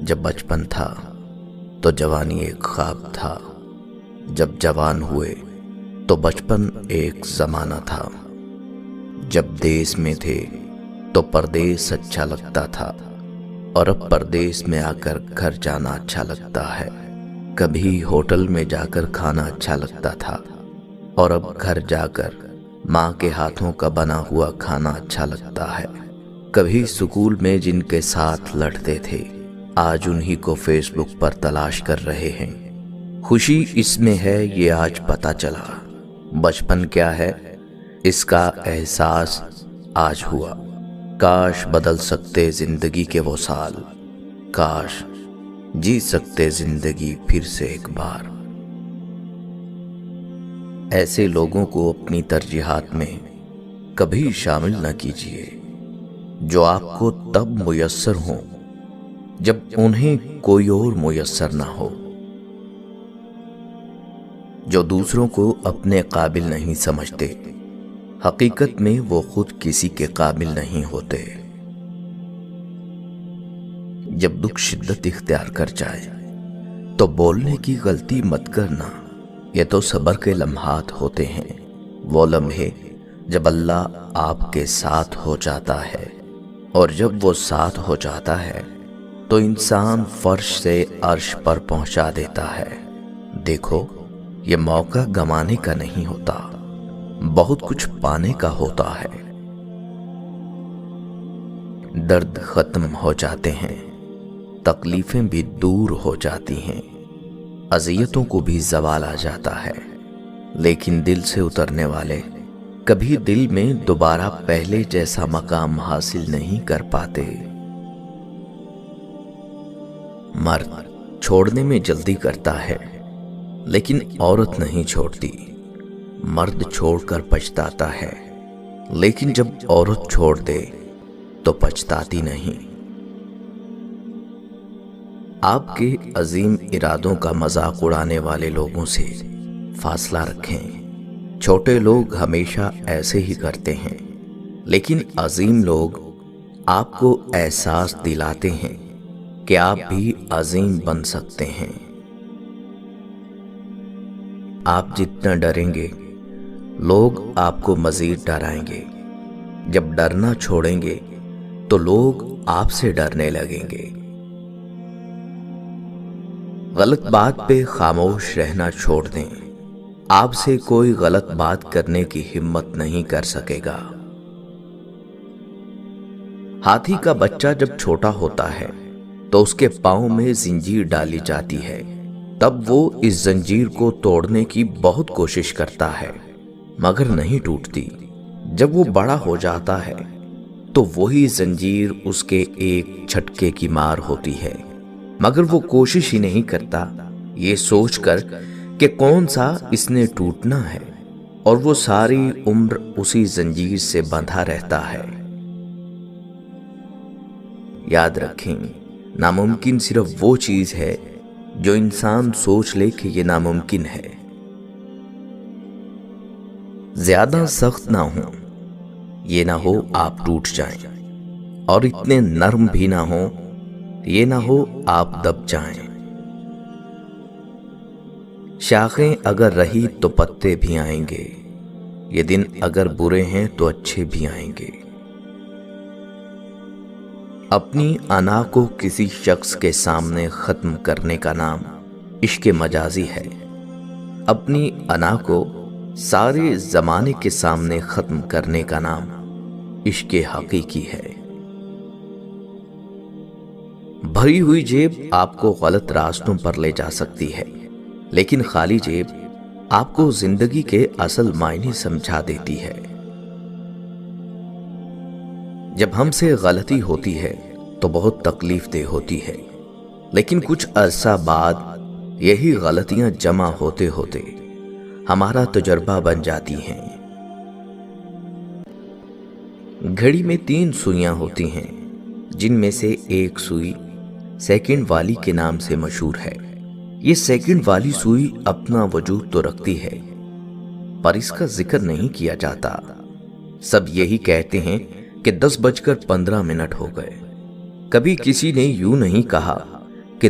جب بچپن تھا تو جوانی ایک خواب تھا، جب جوان ہوئے تو بچپن ایک زمانہ تھا، جب دیس میں تھے تو پردیس اچھا لگتا تھا، اور اب پردیس میں آ کر گھر جانا اچھا لگتا ہے۔ کبھی ہوٹل میں جا کر کھانا اچھا لگتا تھا، اور اب گھر جا کر ماں کے ہاتھوں کا بنا ہوا کھانا اچھا لگتا ہے۔ کبھی اسکول میں جن کے ساتھ لڑتے تھے آج انہی کو فیس بک پر تلاش کر رہے ہیں۔ خوشی اس میں ہے یہ آج پتہ چلا، بچپن کیا ہے اس کا احساس آج ہوا۔ کاش بدل سکتے زندگی کے وہ سال، کاش جی سکتے زندگی پھر سے ایک بار۔ ایسے لوگوں کو اپنی ترجیحات میں کبھی شامل نہ کیجیے جو آپ کو تب میسر ہوں جب انہیں کوئی اور میسر نہ ہو۔ جو دوسروں کو اپنے قابل نہیں سمجھتے، حقیقت میں وہ خود کسی کے قابل نہیں ہوتے۔ جب دکھ شدت اختیار کر جائے تو بولنے کی غلطی مت کرنا، یہ تو صبر کے لمحات ہوتے ہیں، وہ لمحے جب اللہ آپ کے ساتھ ہو جاتا ہے، اور جب وہ ساتھ ہو جاتا ہے تو انسان فرش سے عرش پر پہنچا دیتا ہے۔ دیکھو یہ موقع گنوانے کا نہیں ہوتا، بہت کچھ پانے کا ہوتا ہے۔ درد ختم ہو جاتے ہیں، تکلیفیں بھی دور ہو جاتی ہیں، اذیتوں کو بھی زوال آ جاتا ہے، لیکن دل سے اترنے والے کبھی دل میں دوبارہ پہلے جیسا مقام حاصل نہیں کر پاتے۔ مرد چھوڑنے میں جلدی کرتا ہے لیکن عورت نہیں چھوڑتی، مرد چھوڑ کر پچھتاتا ہے لیکن جب عورت چھوڑ دے تو پچھتاتی نہیں۔ آپ کے عظیم ارادوں کا مذاق اڑانے والے لوگوں سے فاصلہ رکھیں۔ چھوٹے لوگ ہمیشہ ایسے ہی کرتے ہیں، لیکن عظیم لوگ آپ کو احساس دلاتے ہیں کہ آپ بھی عظیم بن سکتے ہیں۔ آپ جتنا ڈریں گے لوگ آپ کو مزید ڈرائیں گے، جب ڈرنا چھوڑیں گے تو لوگ آپ سے ڈرنے لگیں گے۔ غلط بات پہ خاموش رہنا چھوڑ دیں، آپ سے کوئی غلط بات کرنے کی ہمت نہیں کر سکے گا۔ ہاتھی کا بچہ جب چھوٹا ہوتا ہے تو اس کے پاؤں میں زنجیر ڈالی جاتی ہے، تب وہ اس زنجیر کو توڑنے کی بہت کوشش کرتا ہے مگر نہیں ٹوٹتی۔ جب وہ بڑا ہو جاتا ہے تو وہی زنجیر اس کے ایک جھٹکے کی مار ہوتی ہے، مگر وہ کوشش ہی نہیں کرتا یہ سوچ کر کہ کون سا اس نے ٹوٹنا ہے، اور وہ ساری عمر اسی زنجیر سے بندھا رہتا ہے۔ یاد رکھیں، ناممکن صرف وہ چیز ہے جو انسان سوچ لے کہ یہ ناممکن ہے۔ زیادہ سخت نہ ہوں، یہ نہ ہو آپ ٹوٹ جائیں، اور اتنے نرم بھی نہ ہوں، یہ نہ ہو آپ دب جائیں۔ شاخیں اگر رہی تو پتے بھی آئیں گے، یہ دن اگر برے ہیں تو اچھے بھی آئیں گے۔ اپنی انا کو کسی شخص کے سامنے ختم کرنے کا نام عشق مجازی ہے، اپنی انا کو سارے زمانے کے سامنے ختم کرنے کا نام عشق حقیقی ہے۔ بھری ہوئی جیب آپ کو غلط راستوں پر لے جا سکتی ہے، لیکن خالی جیب آپ کو زندگی کے اصل معنی سمجھا دیتی ہے۔ جب ہم سے غلطی ہوتی ہے تو بہت تکلیف دہ ہوتی ہے، لیکن کچھ عرصہ بعد یہی غلطیاں جمع ہوتے ہوتے ہمارا تجربہ بن جاتی ہیں۔ گھڑی میں 3 سوئیاں ہوتی ہیں، جن میں سے ایک سوئی سیکنڈ والی کے نام سے مشہور ہے۔ یہ سیکنڈ والی سوئی اپنا وجود تو رکھتی ہے پر اس کا ذکر نہیں کیا جاتا۔ سب یہی کہتے ہیں کہ 10:15 ہو گئے۔ کبھی کسی نے یوں نہیں کہا کہ